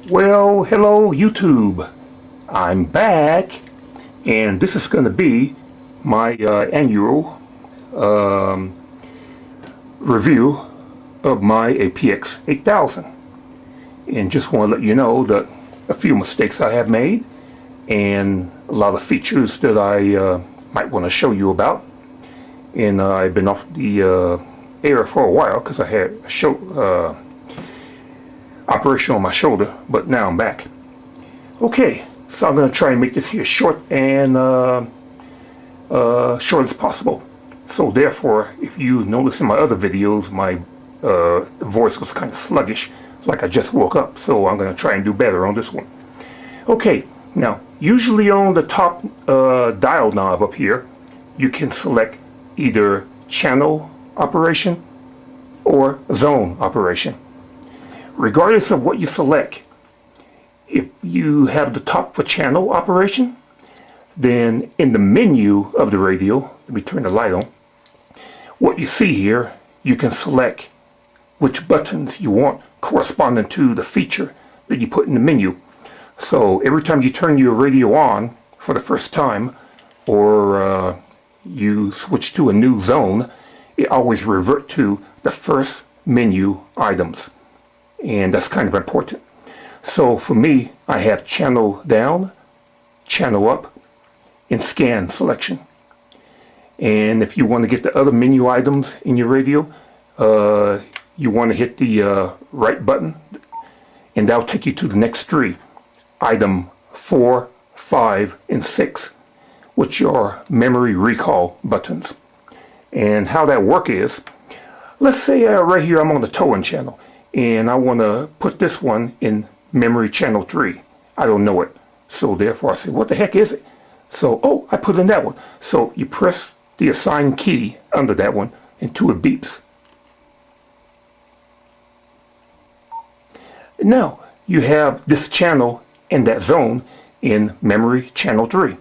Well, hello YouTube. I'm back, and this is going to be my annual review of my APX 8000. And just want to let you know that a few mistakes I have made and a lot of features that I might want to show you about. And I've been off the air for a while because I had a operation on my shoulder, but now I'm back. Okay, so I'm going to try and make this here short and short as possible. So therefore, if you notice in my other videos, my voice was kind of sluggish, like I just woke up. So I'm going to try and do better on this one. Okay, now usually on the top dial knob up here, you can select either channel operation or zone operation. Regardless of what you select, if you have the top for channel operation, then in the menu of the radio, let me turn the light on, what you see here, you can select which buttons you want corresponding to the feature that you put in the menu. So every time you turn your radio on for the first time, or you switch to a new zone, it always revert to the first menu items. And that's kind of important. So for me, I have channel down, channel up, and scan selection. And if you want to get the other menu items in your radio, you want to hit the right button, and that'll take you to the next three. Item 4, 5, and 6, which are memory recall buttons. And how that works is, let's say right here I'm on the towing channel, and I want to put this one in memory channel 3. I don't know it. So therefore I say, what the heck is it? So, oh, I put in that one. So you press the assigned key under that one until it beeps. Now you have this channel and that zone in memory channel 3.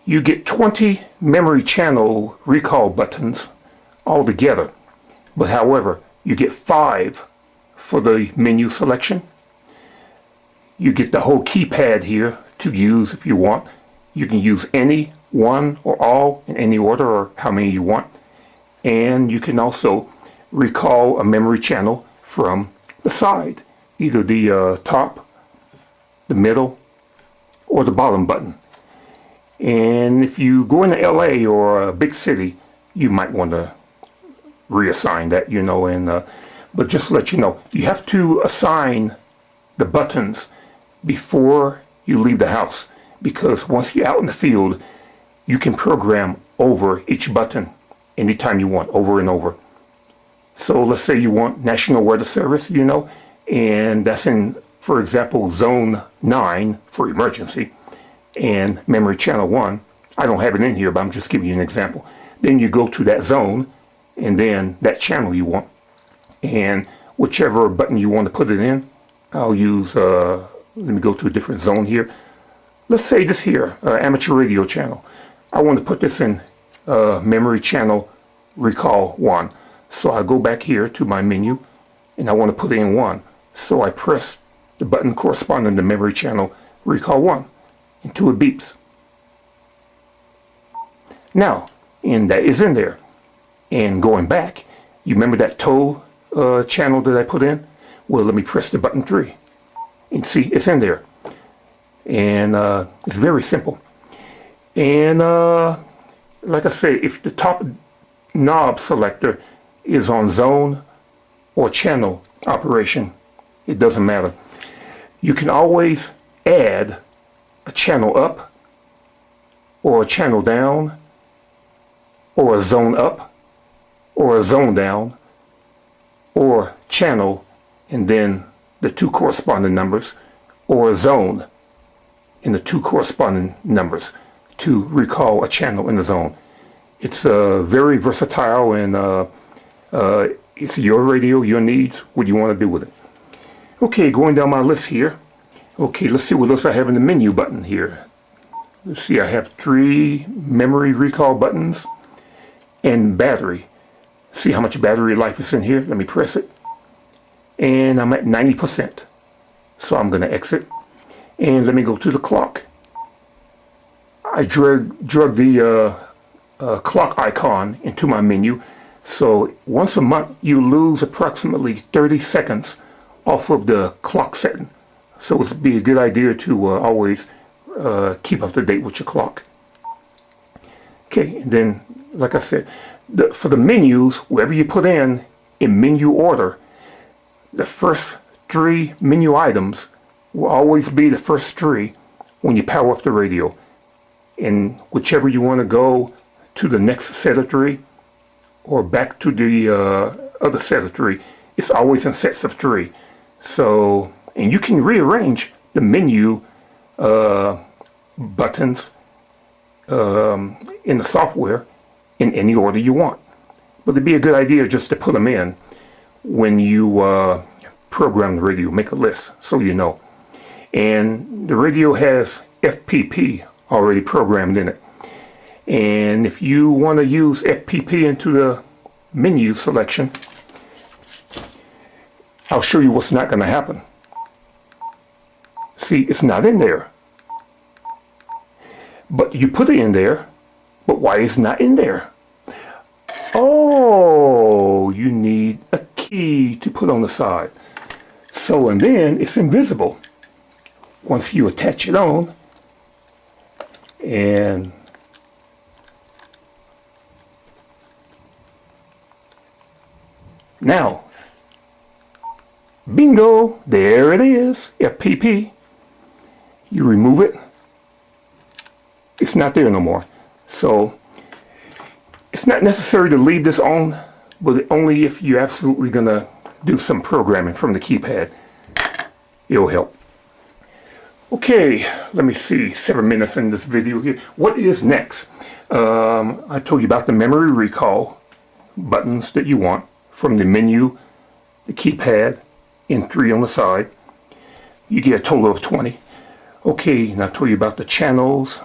You get 20 memory channel recall buttons altogether. But however, you get 5 for the menu selection. You get the whole keypad here to use if you want. You can use any, one, or all in any order, or how many you want. And you can also recall a memory channel from the side, either the top, the middle, or the bottom button. And if you go into LA or a big city, you might want to reassign that, you know, and but just to let you know, you have to assign the buttons before you leave the house, because once you're out in the field, you can program over each button anytime you want, over and over. So let's say you want National Weather Service, you know, and that's in, for example, zone 9 for emergency, and memory channel 1. I don't have it in here, but I'm just giving you an example. Then you go to that zone, and then that channel you want, and whichever button you want to put it in, I'll use, let me go to a different zone here. Let's say this here, amateur radio channel. I want to put this in memory channel recall 1. So I go back here to my menu, and I want to put in 1. So I press the button corresponding to memory channel recall 1 until it beeps. Now, and that is in there. And going back, you remember that tow channel that I put in? Well, let me press the button 3. And see, it's in there. And it's very simple. And like I say, if the top knob selector is on zone or channel operation, it doesn't matter. You can always add a channel up, or a channel down, or a zone up, or a zone down, or channel and then the 2 corresponding numbers, or a zone and the 2 corresponding numbers to recall a channel in the zone. It's very versatile, and it's your radio, your needs, what you want to do with it. Okay, going down my list here. Okay, let's see what else I have in the menu button here. Let's see, I have 3 memory recall buttons and battery. See how much battery life is in here? Let me press it. And I'm at 90%. So I'm going to exit, and let me go to the clock. I drug the clock icon into my menu. So once a month you lose approximately 30 seconds off of the clock setting. So it would be a good idea to always keep up to date with your clock. Okay, and then like I said, for the menus, wherever you put in menu order, the first 3 menu items will always be the first 3 when you power up the radio. And whichever you want to go to the next set of 3 or back to the other set of 3, it's always in sets of 3. So, and you can rearrange the menu buttons in the software in any order you want. But it'd be a good idea just to put them in when you program the radio. Make a list so you know. And the radio has FPP already programmed in it. And if you want to use FPP into the menu selection, I'll show you what's not going to happen. See, it's not in there. But you put it in there, but why is it not in there? Oh, you need a key to put on the side. So, and then it's invisible. Once you attach it on, and now, bingo, there it is, FPP. You remove it, it's not there no more. So it's not necessary to leave this on, but only if you're absolutely gonna do some programming from the keypad. It'll help. Okay, let me see, 7 minutes in this video here. What is next? I told you about the memory recall buttons that you want from the menu, the keypad, and 3 on the side. You get a total of 20. Okay, and I told you about the channels,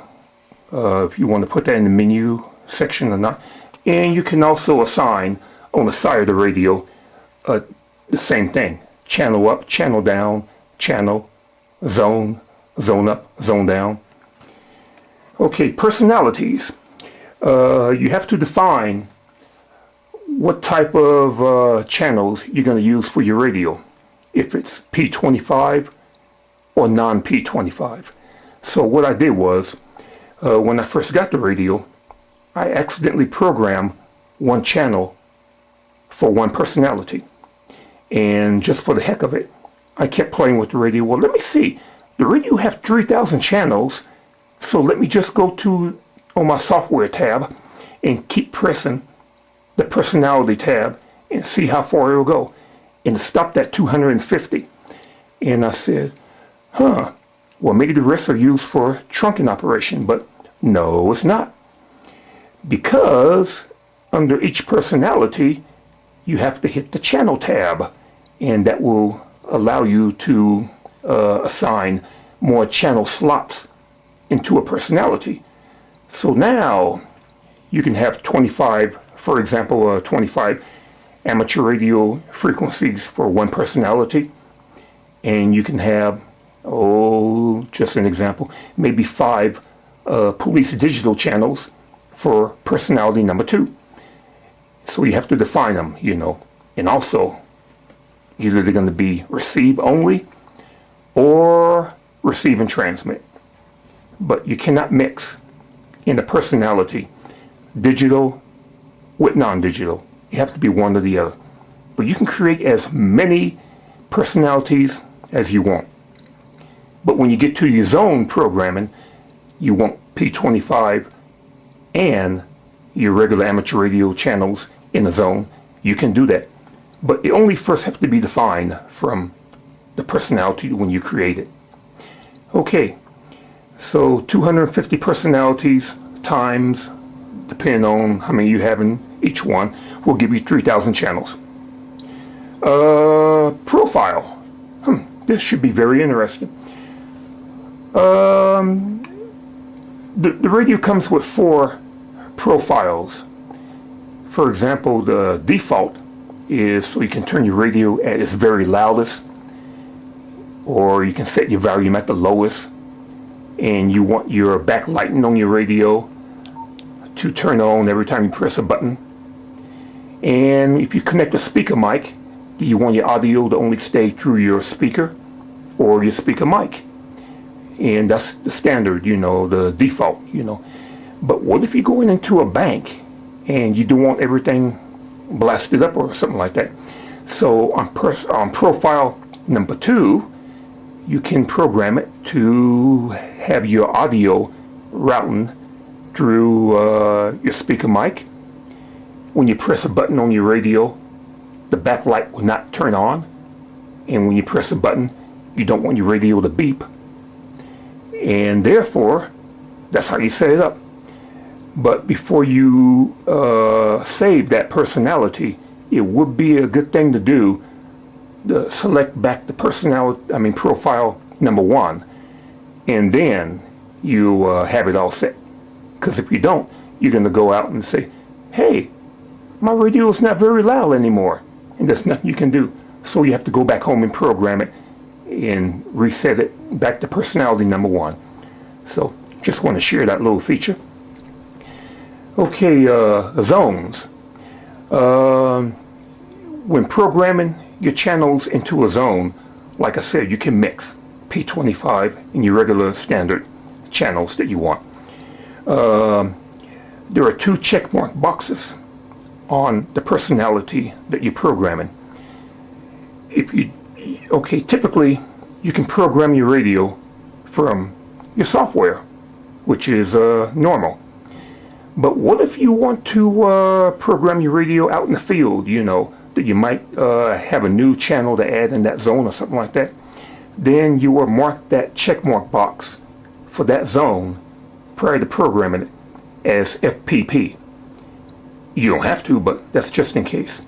if you want to put that in the menu section or not. And you can also assign on the side of the radio the same thing. Channel up, channel down, channel, zone, zone up, zone down. Okay, personalities. You have to define what type of channels you're going to use for your radio. If it's P25 or non-P25. So what I did was, when I first got the radio, I accidentally programmed one channel for one personality. And just for the heck of it, I kept playing with the radio. Well, let me see. The radio has 3,000 channels. So let me just go to on my software tab and keep pressing the personality tab and see how far it will go. And it stopped at 250. And I said, well, maybe the rest are used for trunking operation, but no, it's not. Because under each personality, you have to hit the channel tab, and that will allow you to assign more channel slots into a personality. So now you can have 25, for example, 25 amateur radio frequencies for one personality, and you can have, just an example, maybe 5 police digital channels for personality number 2. So you have to define them, you know. And also, either they're going to be receive only or receive and transmit. But you cannot mix in the personality digital with non-digital. You have to be one or the other. But you can create as many personalities as you want. But when you get to your zone programming, you want P25 and your regular amateur radio channels in a zone. You can do that. But it only first has to be defined from the personality when you create it. Okay, so 250 personalities times, depending on how many you have in each one, will give you 3,000 channels. Profile. This should be very interesting. The radio comes with 4 profiles. For example, the default is so you can turn your radio at its very loudest, or you can set your volume at the lowest, and you want your backlighting on your radio to turn on every time you press a button. And if you connect a speaker mic, do you want your audio to only stay through your speaker or your speaker mic? And that's the standard, you know, the default, you know. But what if you're going into a bank and you don't want everything blasted up or something like that? So on profile number 2, you can program it to have your audio routing through your speaker mic. When you press a button on your radio, the backlight will not turn on. And when you press a button, you don't want your radio to beep. And therefore, that's how you set it up. But before you save that personality, it would be a good thing to do to select back the profile number 1, and then you have it all set. Because if you don't, you're going to go out and say, hey, my radio is not very loud anymore, and there's nothing you can do. So you have to go back home and program it and reset it back to personality number 1. So just want to share that little feature. Okay, zones. When programming your channels into a zone, like I said, you can mix P25 and your regular standard channels that you want. There are 2 checkmark boxes on the personality that you're programming. Typically you can program your radio from your software, which is normal. But what if you want to program your radio out in the field, you know, that you might have a new channel to add in that zone or something like that? Then you will mark that checkmark box for that zone prior to programming it as FPP. You don't have to, but that's just in case.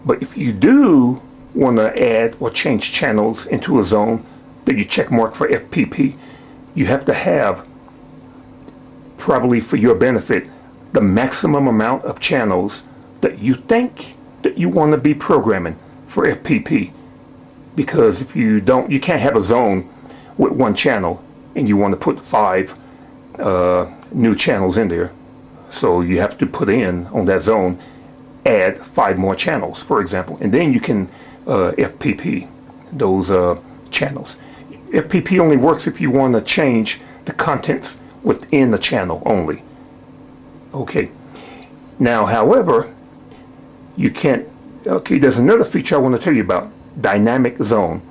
But if you do want to add or change channels into a zone that you checkmark for FPP, you have to have, probably for your benefit, the maximum amount of channels that you think that you want to be programming for FPP. Because if you don't, you can't have a zone with 1 channel and you want to put 5 new channels in there. So you have to put in on that zone, add 5 more channels, for example, and then you can FPP those channels. FPP only works if you want to change the contents within the channel only. Okay. Now, however, you can't. Okay, there's another feature I want to tell you about: dynamic zone.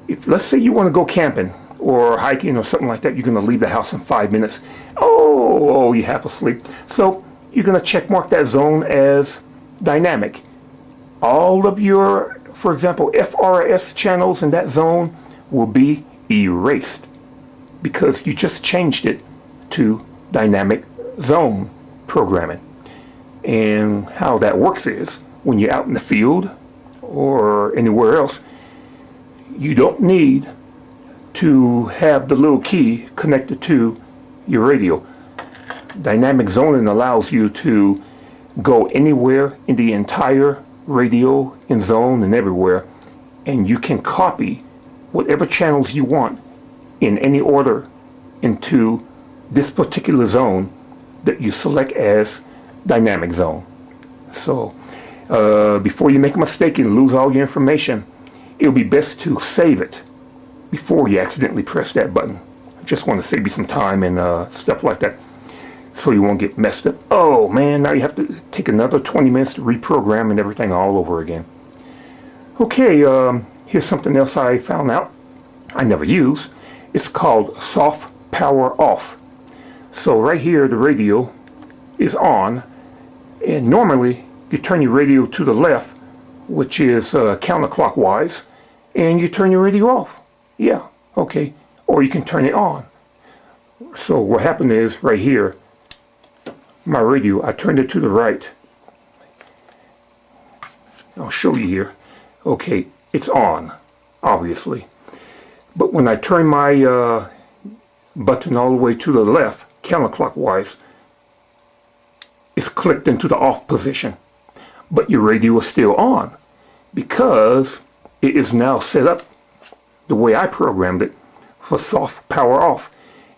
If, let's say, you want to go camping or hiking or something like that, you're going to leave the house in 5 minutes. Oh, you half asleep. So you're going to check mark that zone as dynamic. All of your, for example, FRS channels in that zone will be erased because you just changed it to dynamic zone programming. And how that works is, when you're out in the field or anywhere else, you don't need to have the little key connected to your radio. Dynamic zoning allows you to go anywhere in the entire radio and zone and everywhere, and you can copy whatever channels you want in any order into this particular zone that you select as dynamic zone. So before you make a mistake and lose all your information, it'll be best to save it before you accidentally press that button. I just want to save you some time and stuff like that, so you won't get messed up. Oh man, now you have to take another 20 minutes to reprogram and everything all over again. Okay, here's something else I found out I never use. It's called soft power off. So right here the radio is on, and normally you turn your radio to the left, which is counterclockwise, and you turn your radio off. Yeah, okay. Or you can turn it on. So what happened is, right here, my radio, I turned it to the right. I'll show you here. Okay, it's on, obviously. But when I turn my button all the way to the left, counterclockwise, it's clicked into the off position. But your radio is still on because it is now set up the way I programmed it, for soft power off.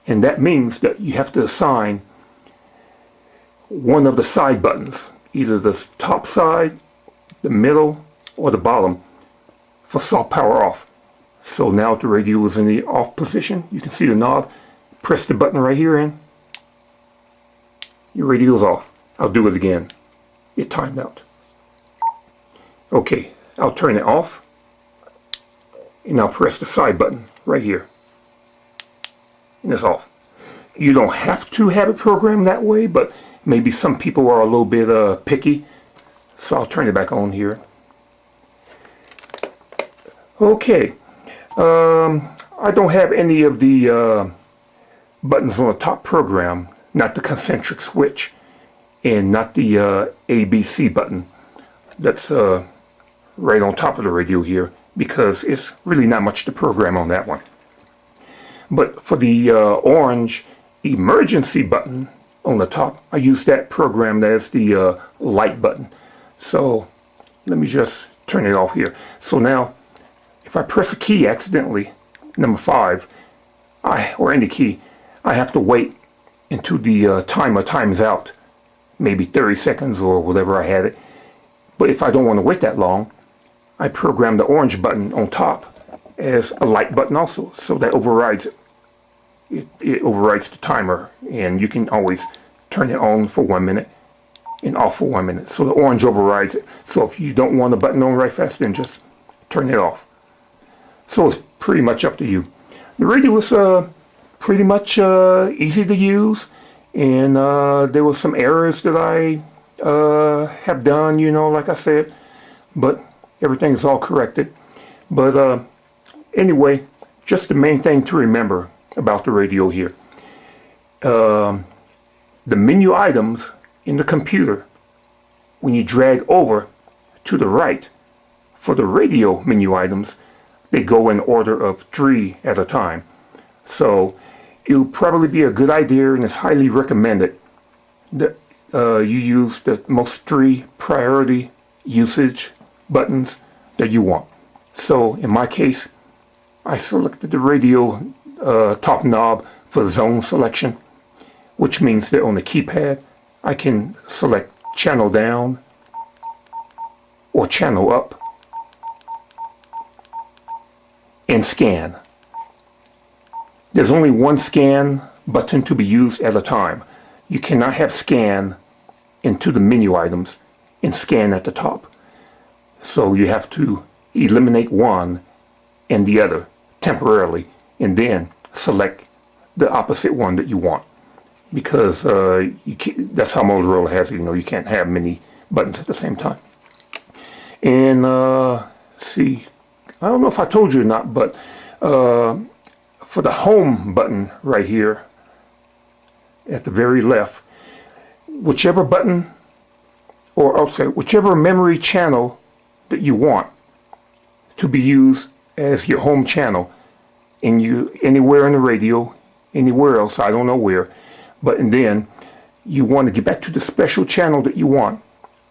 And that means that you have to assign one of the side buttons, either the top side, the middle, or the bottom, for soft power off. So now the radio is in the off position. You can see the knob. Press the button right here and your radio is off. I'll do it again. It timed out. Okay, I'll turn it off. And I'll press the side button right here. And it's off. You don't have to have it programmed that way, but maybe some people are a little bit picky. So I'll turn it back on here. Okay. I don't have any of the buttons on the top program, not the concentric switch, and not the ABC button that's right on top of the radio here, because it's really not much to program on that one. But for the orange emergency button on the top, I use that programmed as the light button. So let me just turn it off here. So now, if I press a key accidentally, number 5, or any key, I have to wait until the timer times out, maybe 30 seconds or whatever I had it. But if I don't want to wait that long, I program the orange button on top as a light button also, so that overrides it. It overrides the timer, and you can always turn it on for 1 minute and off for 1 minute. So the orange overrides it. So if you don't want the button on right fast, then just turn it off. So it's pretty much up to you. The radio was pretty much easy to use, and there were some errors that I have done, you know, like I said, but everything is all corrected. But anyway, just the main thing to remember about the radio here. The menu items in the computer, when you drag over to the right for the radio menu items, they go in order of 3 at a time. So it'll probably be a good idea, and it's highly recommended that you use the most 3 priority usage buttons that you want. So in my case, I selected the radio top knob for zone selection, which means that on the keypad I can select channel down or channel up and scan. There's only one scan button to be used at a time. You cannot have scan into the menu items and scan at the top. So you have to eliminate one and the other temporarily, and then select the opposite one that you want, because that's how Motorola has it. You know, you can't have many buttons at the same time. And see, I don't know if I told you or not, but for the home button right here at the very left, whichever button, or I'll say whichever memory channel that you want to be used as your home channel, and you anywhere in the radio, anywhere else, I don't know where, but and then you want to get back to the special channel that you want,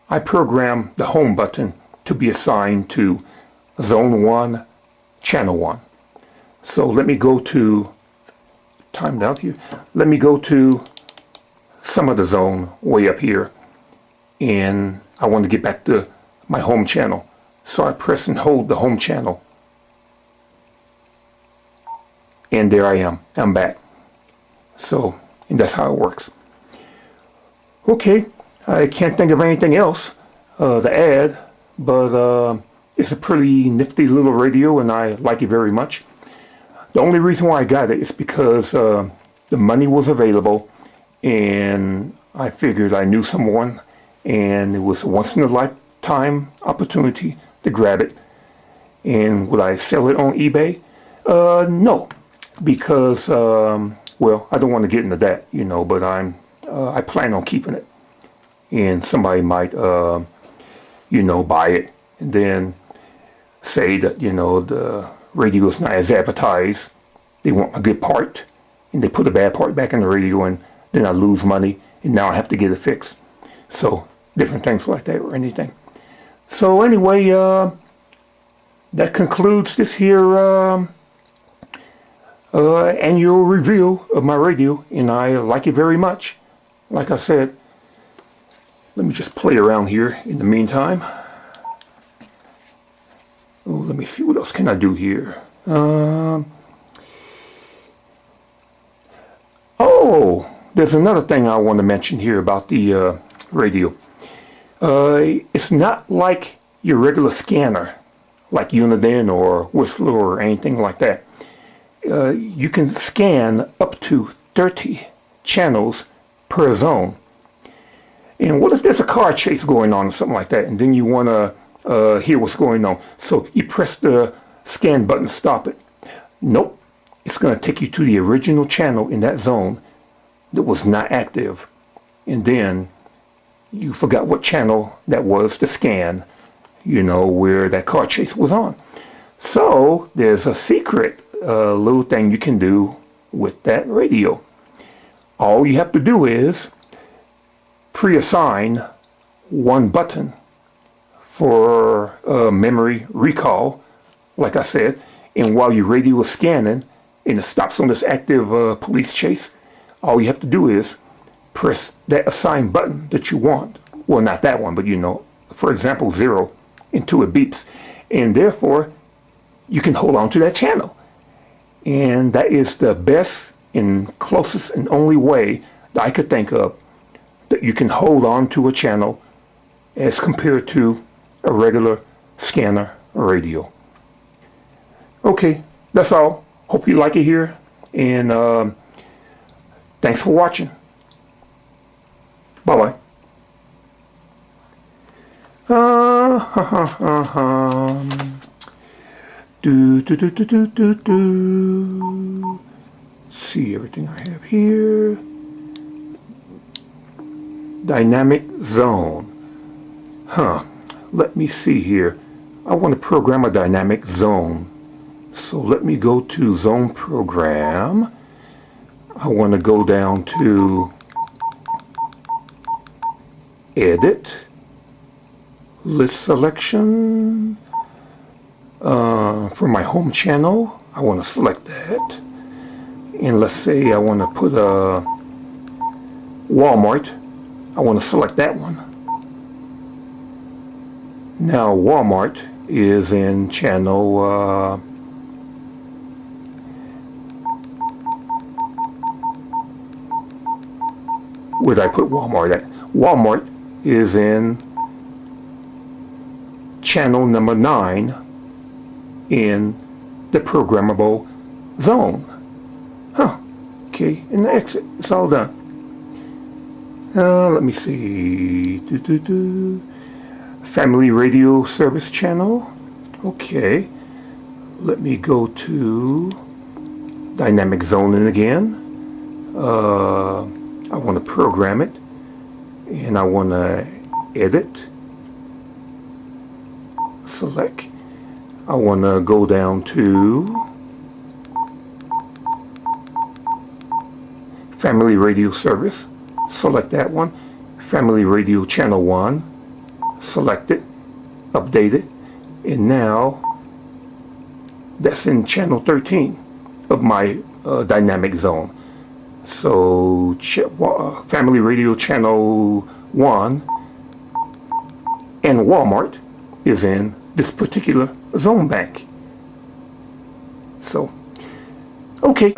I program the home button to be assigned to zone 1, channel 1. So let me go to, timed out here, let me go to some of the zone way up here, and I want to get back to my home channel. So I press and hold the home channel, and there I am. I'm back. So, and that's how it works. Okay, I can't think of anything else to add, but it's a pretty nifty little radio, and I like it very much. The only reason why I got it is because the money was available, and I figured I knew someone, and it was a once in a lifetime opportunity to grab it. And would I sell it on eBay? No, because well, I don't want to get into that, you know, but I plan on keeping it, and somebody might you know, buy it and then say that, you know, the radio is not as advertised, they want a good part, and they put a bad part back in the radio, and then I lose money, and now I have to get it fixed. So different things like that, or anything. So anyway, that concludes this here annual review of my radio, and I like it very much. Like I said, let me just play around here in the meantime. Oh, let me see, what else can I do here? Oh, there's another thing I want to mention here about the radio. It's not like your regular scanner, like Uniden or Whistler or anything like that. You can scan up to 30 channels per zone. And what if there's a car chase going on or something like that, and then you want to hear what's going on? So you press the scan button to stop it. Nope. It's going to take you to the original channel in that zone that was not active. And then you forgot what channel that was to scan, you know, where that car chase was on. So there's a secret little thing you can do with that radio. All you have to do is pre-assign one button for memory recall, like I said, and while your radio is scanning and it stops on this active police chase, all you have to do is press that assigned button that you want. Well, not that one, but you know, for example, 0, until it beeps. And therefore, you can hold on to that channel. And that is the best and closest and only way that I could think of that you can hold on to a channel as compared to a regular scanner radio. Okay, that's all. Hope you like it here, and thanks for watching. Bye-bye. See everything I have here. Dynamic zone. Let me see here. I want to program a dynamic zone. So let me go to zone program. I want to go down to edit, list selection. For my home channel, I want to select that. And let's say I want to put a Walmart. I want to select that one. Now Walmart is in channel where did I put Walmart at? Walmart is in channel number 9 in the programmable zone. Okay, and the exit. It's all done. Let me see. Family radio service channel. Okay. Let me go to dynamic zoning again. I want to program it, and I want to edit, select. I want to go down to family radio service, select that one. Family radio channel 1, select it, update it, and now that's in channel 13 of my dynamic zone. So family radio channel 1 and Walmart is in this particular zone bank. So, okay.